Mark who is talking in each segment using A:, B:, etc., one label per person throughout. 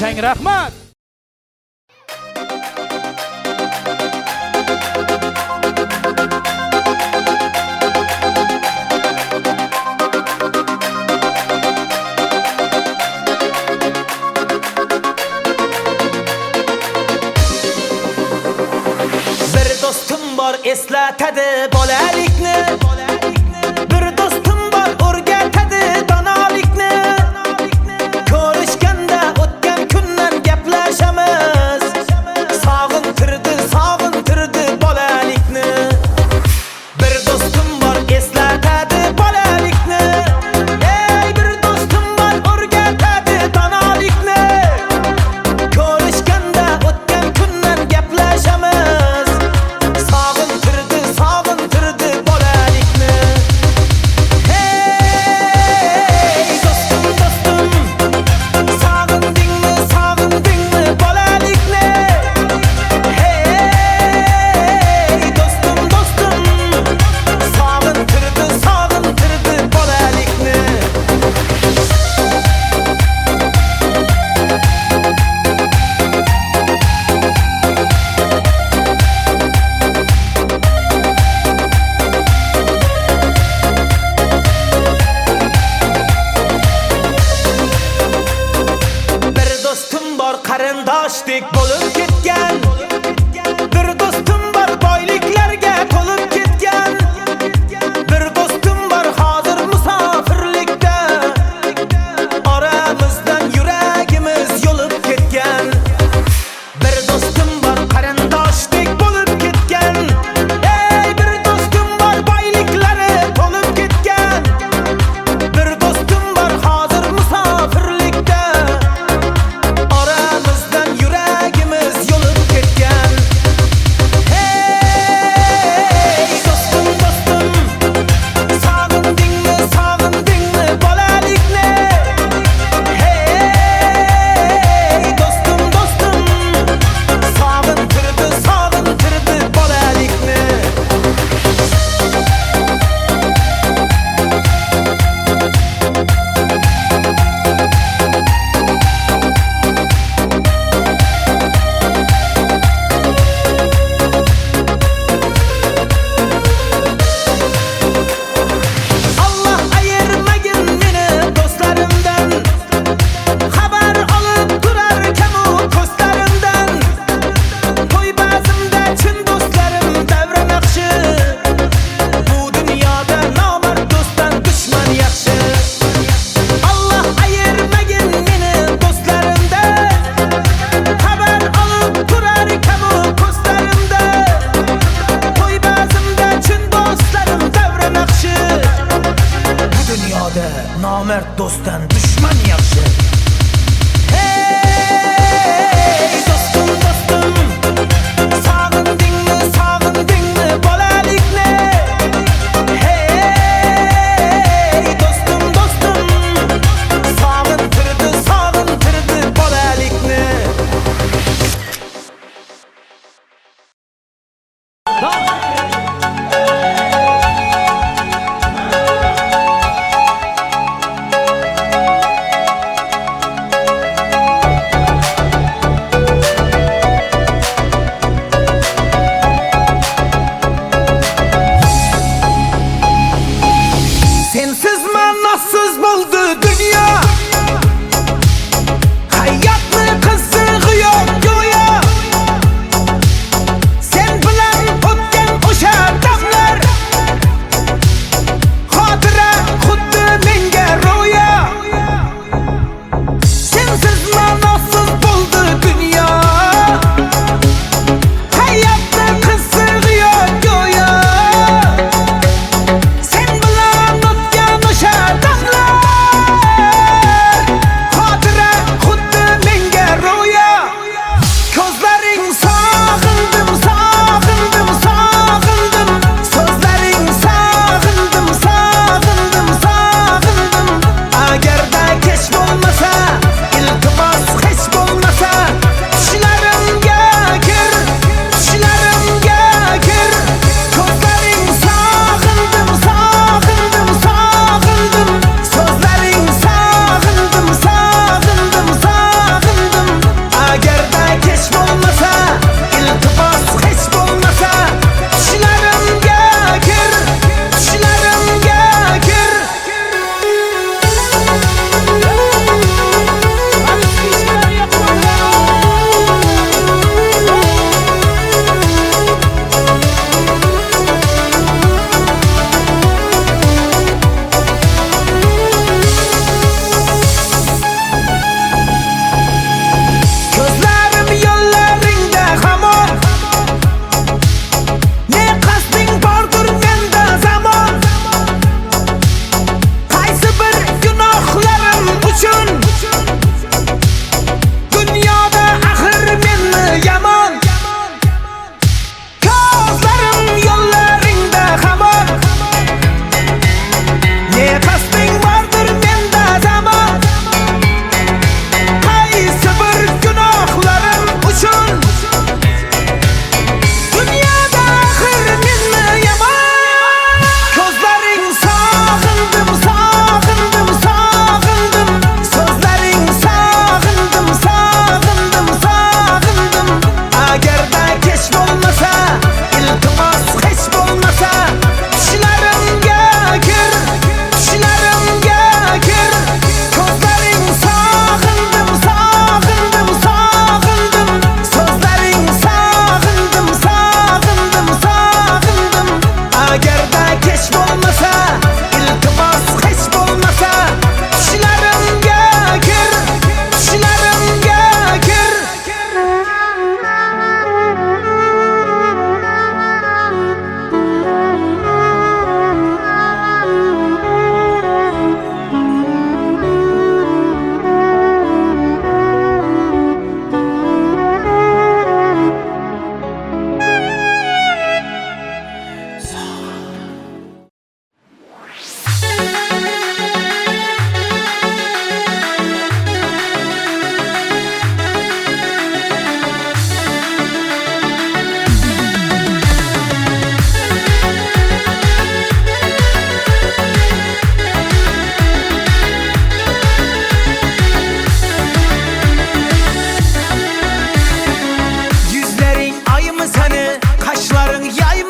A: chang rahmat.
B: Bir do'stim bor eslatadi bolalikni. Bir do'stim bor o'rgatadi donolikni. Ko'rishganda o'tgan kundan gaplashamiz. Sog'intirdi bolalikni. Bir do'stim bor eslatadi bolalikni. Ey bir do'stim bor o'rgatadi donolikni. Ko'rishganda o'tgan kundan gaplashamiz. Sog'intirdi bolalikni.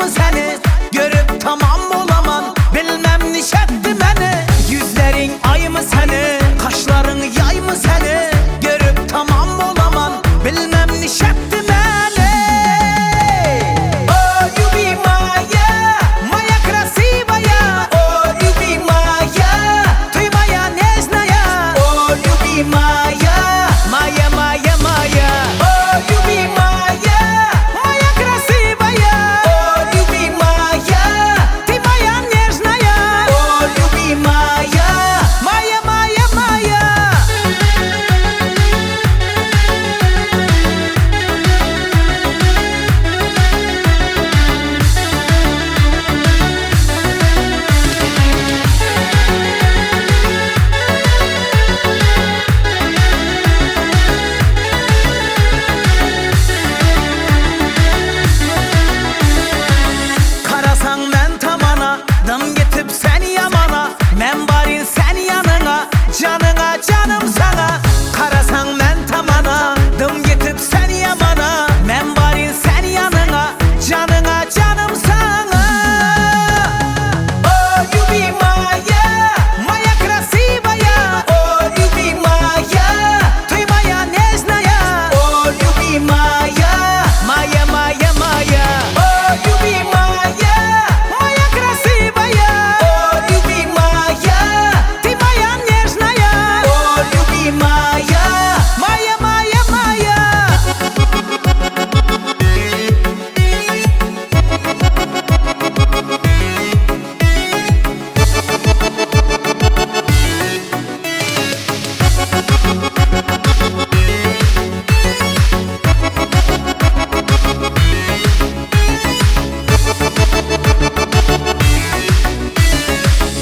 B: mı seni? Görüp tamam olaman, bilmem nişetti beni. Yüzlerin ay mı seni? Kaşların yay mı seni? Görüp tamam olaman, bilmem nişetti beni. Oh you be Maya, Maya красивая. Oh you be Maya, ты моя нежная. Oh you be Maya, Maya, Maya, Maya. Oh you be Maya, Maya красивая. Oh you be Maya, ты моя нежная. Oh you be Maya, Maya, Maya, Maya. Karasan men tamana, dım getip sen yamana. Men barin sen yanına, canına canım sana. Karasan men tamana, dım getip sen yamana. Men barin sen yanına, canına canım sana. Oh you be Maya, Maya красивая. Oh you be Maya, ты моя нежная. Oh you be Maya, Maya, Maya, Maya. Oh you be Maya, Maya красивая. Oh you be Maya, ты моя нежная. Oh you be Maya, Maya, Maya, Maya.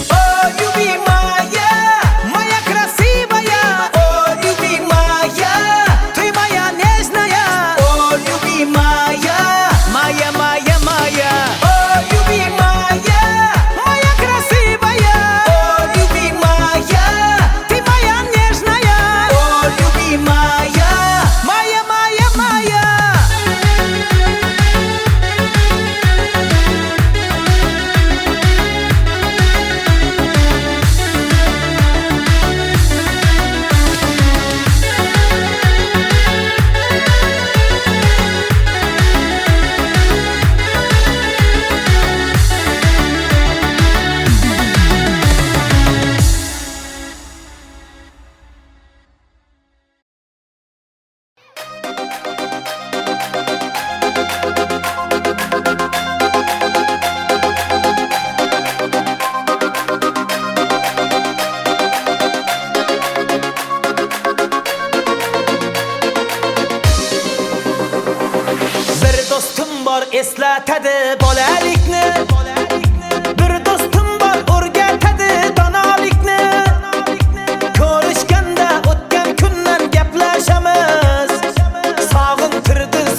B: Oh you be Maya, Maya красивая. Oh you be Maya, ты моя нежная. Oh you be Maya, Maya, Maya, Maya. Oh you be Maya, Maya красивая. Oh you be Maya, ты моя нежная. Oh you be Maya, Maya, Maya, Maya. Bir dostum var eslatadi bolalikni. Bir dostum var o'rgatadi donolikni. Ko'rishganda o'tgan kundan gaplashamiz.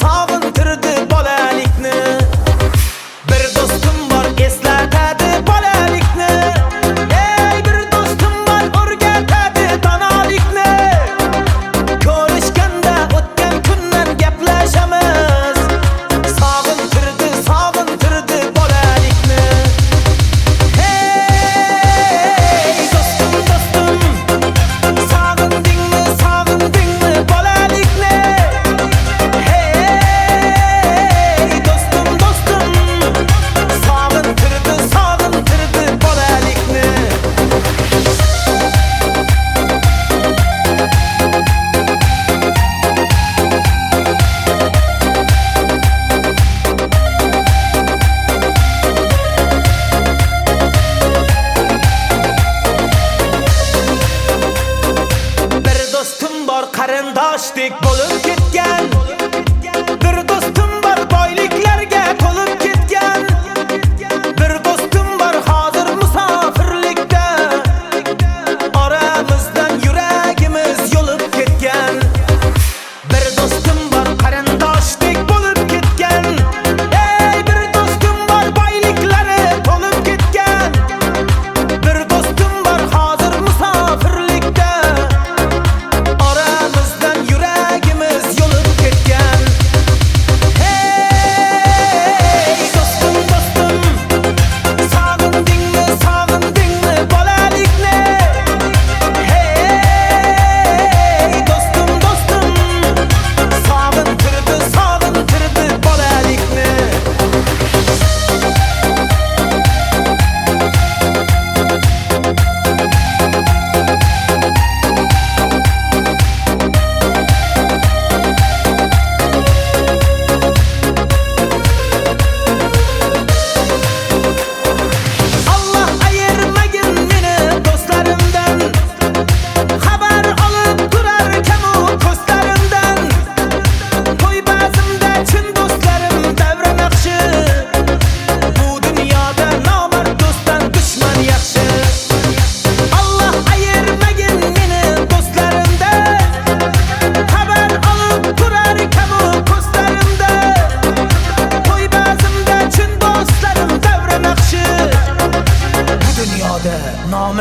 B: Sog'intirdi bolalikni. Bir dostum var eslatadi bolalikni. Ey bir dostum var o'rgatadi donolikni. Ko'rishganda o'tgan kundan gaplashamiz. Sog'intirdi bolalikni.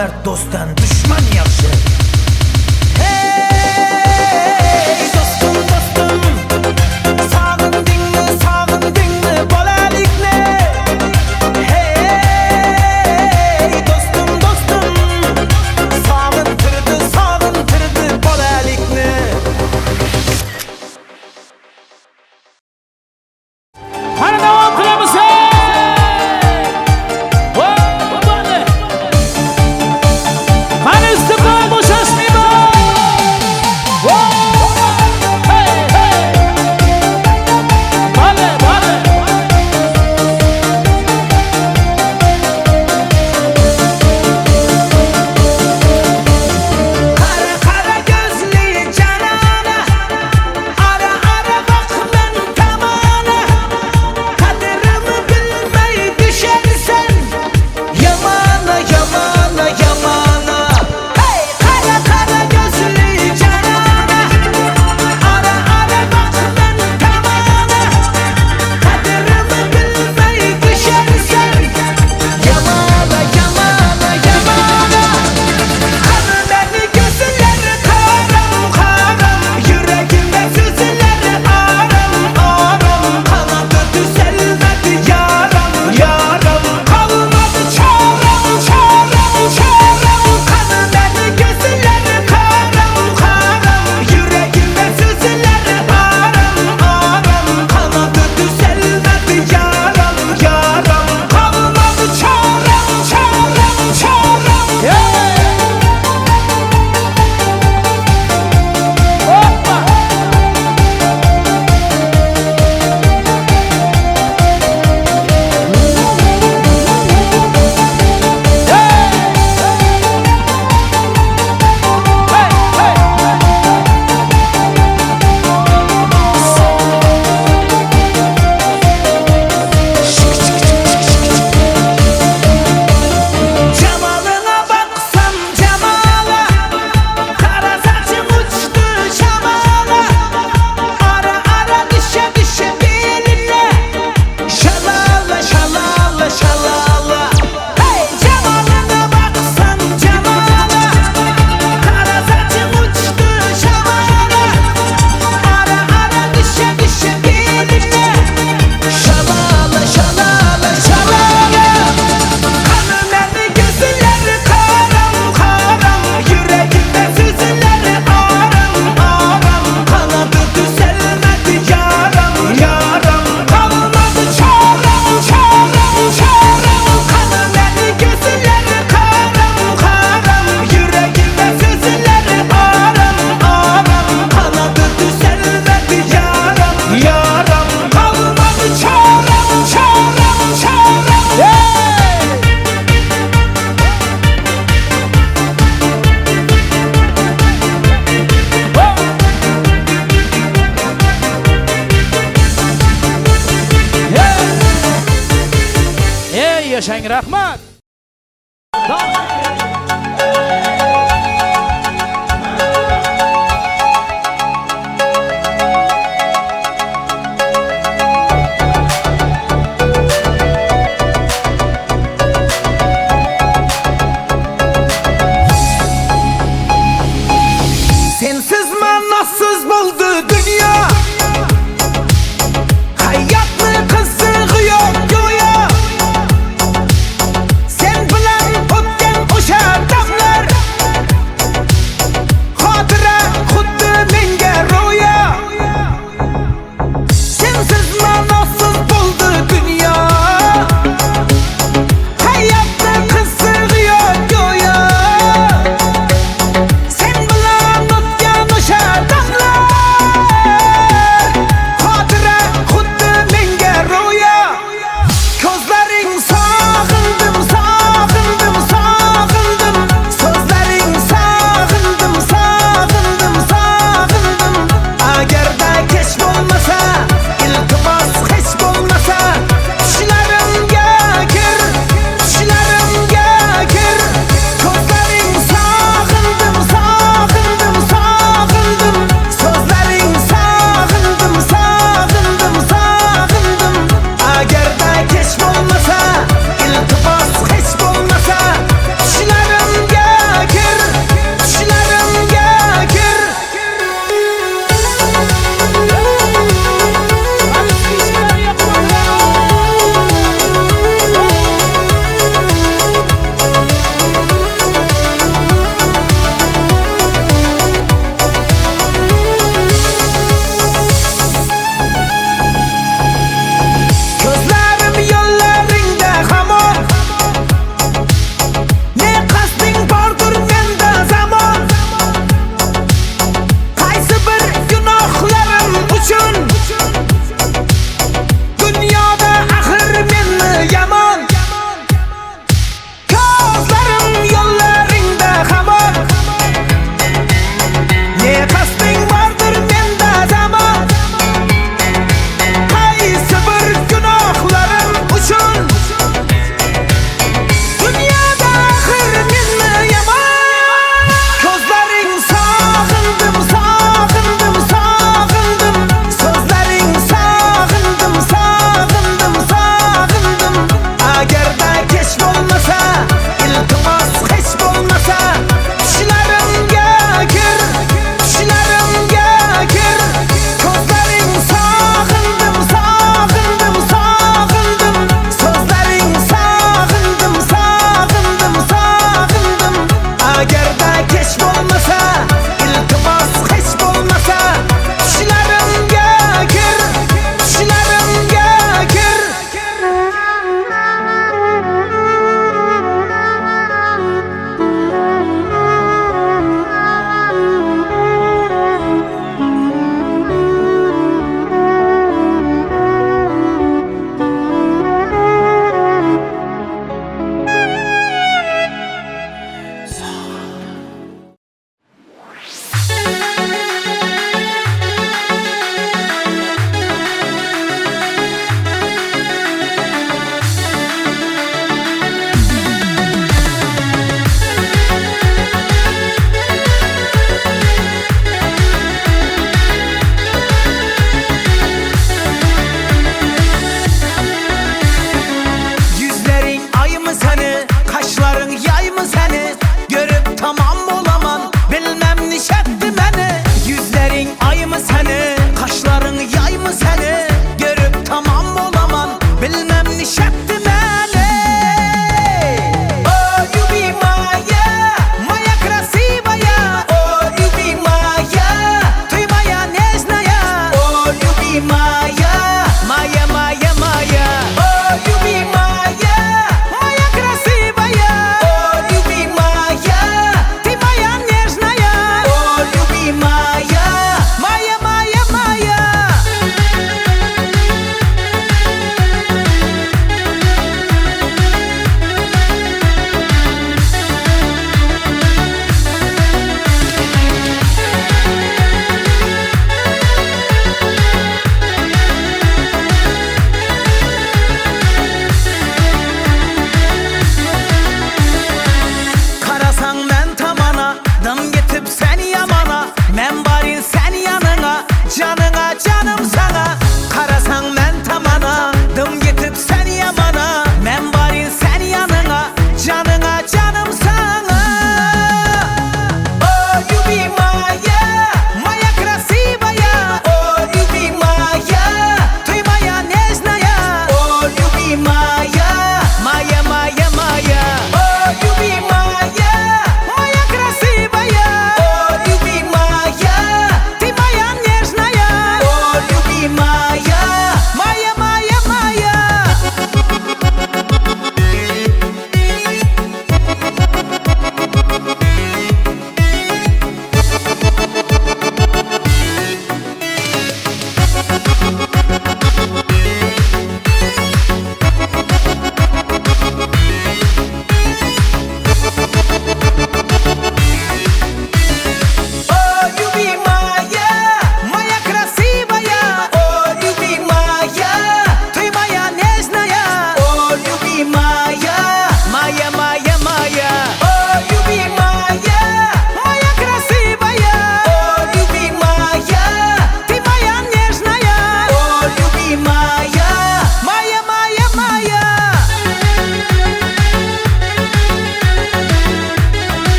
B: namert dostdan düşman yaxshi. Hey dostum dostum, sog'indingmi bolalikni? Hey dostum dostum, sog'intirdi bolalikni.
A: Qani davom qilamiz. Qani istiqlol bo'shashmaydi. Hey hey. Bale bale.
B: Qara qara gözli canana, ara ara bak men tamana. Kaderimi bilmey düşersen, yamana yamana yamana. Hey qara qara gözli canana, ara ara bak men tamana. Kaderimi bilmey düşersen, yamana yamana yamana. Kanı beni gözleri karam karam, yüreğimde sızıları aram aram. Kanadı düzelmedi yaram yaram, kalmadı çarem çarem çarem. Kanı beni gözleri karam karam, yüreğimde sızıları aram aram. Kanadı düzelmedi yaram yaram, kalmadı çarem çarem çarem.
A: Hoppa.
B: Cemalına baksam cemala, kara saçım uçtu şamala. Ara ara düşe düşe beline, şalala şalala şalala. Hey cemalına baksam cemala, kara saçım uçtu şamala. Ara ara düşe düşe beline, şalala şalala şalala. Kanı beni gözleri karam karam, yüreğimde sızıları aram aram. Kanadı düzelmedi yaram yaram, kalmadı çarem çarem çarem. Kanı beni gözleri karam karam, yüreğimde sızıları aram aram. Kanadı düzelmedi yaram yaram, kalmadı çarem çarem çarem.
A: Ey yaşang, rahmat.
B: Sensiz manasız buldu dünya, hayatlı kızığı yok güya. Sen bilen ötken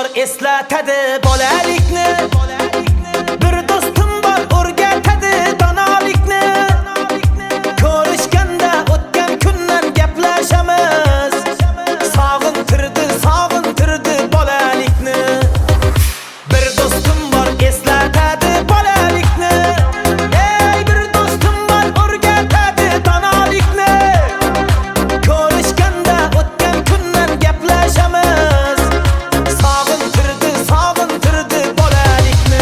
B: bor eslatadi bolalikni. Bir do'stim bor o'rgatadi donolikni. Ko'rishganda o'tgan kundan gaplashamiz. Sog'intirdi bolalikni. Bir do'stim bor eslatadi bolalikni. Ey bir do'stim bor o'rgatadi donolikni. Ko'rishganda o'tgan kundan gaplashamiz. Sog'intirdi bolalikni.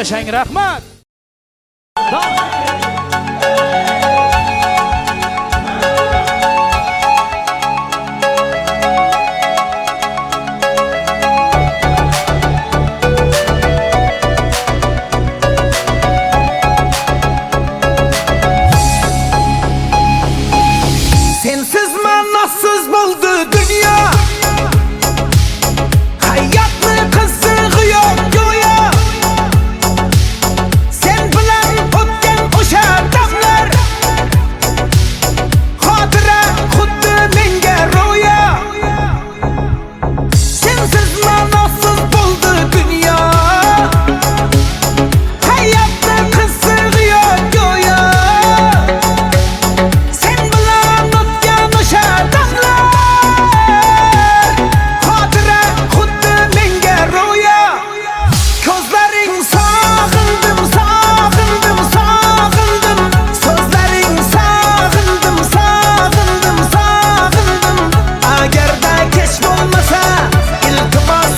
A: yaşang, rahmat.
B: Sensiz ma'nosiz bo'ldi dunyo. Hayotni qizig'i yo'q go'yo. Sen bilan o'tgan o'sha damlar xotira xuddi menga ro'yo. Sensiz ma'nosiz bo'ldi dunyo. Hayotni qizig'i yo'q go'yo. Sen bilan o'tgan o'sha damlar xotira xuddi menga ro'yo. Ko'zlaring sog'indim, sog'indim, sog'indim. So'zlaring sog'indim, sog'indim, sog'indim. Agarda kech bo'lmasa, iltimos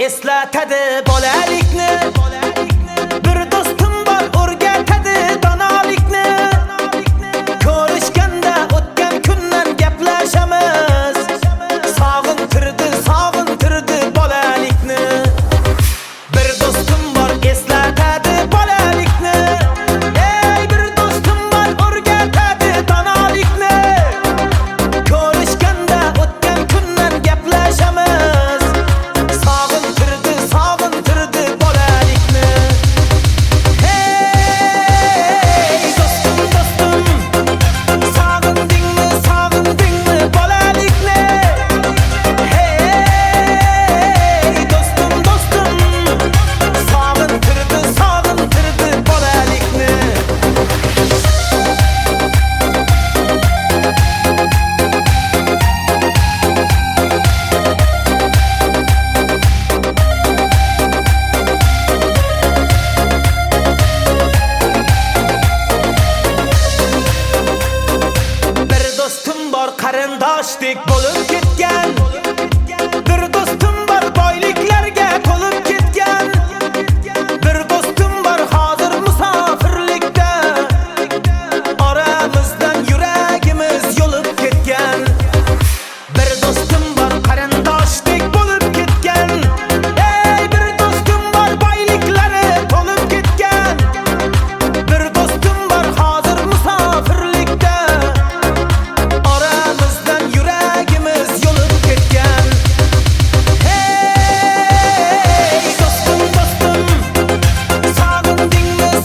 B: eslatadi bolalikni. Bir do'stim bor o'rgatadi donolikni. Ko'rishganda o'tgan kundan gaplashamiz. Sog'intirdi bolalikni. Bir do'stim bor eslatadi bolalikni. Ey bir do'stim bor o'rgatadi donolikni. Ko'rishganda o'tgan kundan gaplashamiz. Sog'intirdi bolalikni. Hey do'stim sog'indingmi bolalikni. Hey do'stim sog'intirdi bolalikni. Bir do'stim bor qarindoshdek bo'lib ketgan. Bir do'stim bor boyliklarga to'lib ketgan. Bir do'stim bor hozir musofirlikda. Oramizdan yuragimiz yo'lib ketgan. Bir do'stim bor qarindoshdek bo'lib ketgan. Ey bir do'stim bor boyliklari to'lib ketgan. Bir do'stim bor hozir musofirlikda. Oramizdan yuragimiz yo'lib ketgan. Hey do'stim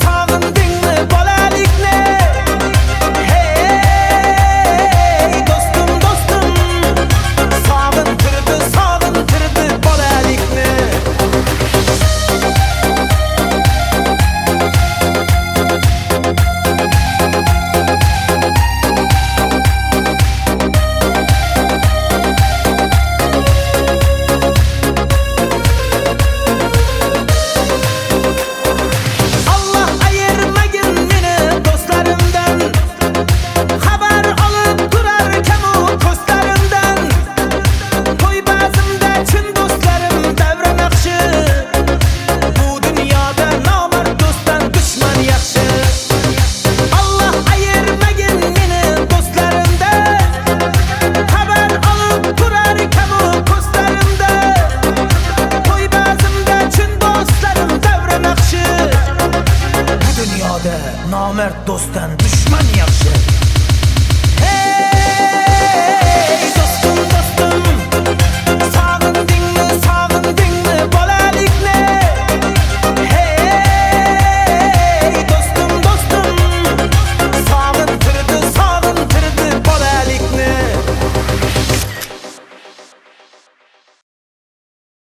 B: sog'indingmi bolalikni. Hey do'stim sog'intirdi bolalikni. Allah ayırmagin meni do'stlarimdan. Xabar olib turarkan u ko'zlarimdan. To'y bazmda chin do'stlarim davra naqshi. Bu dunyoda nomard do'stdan dushman yaxshi. Allah ayirmagin meni do'stlarimdan. Xabar olib turarkan u ko'zlarimdan. To'y bazmda chin do'stlarim davra naqshi. Bu dunyoda nomard do'stdan dushman yaxshi. Hey do'stim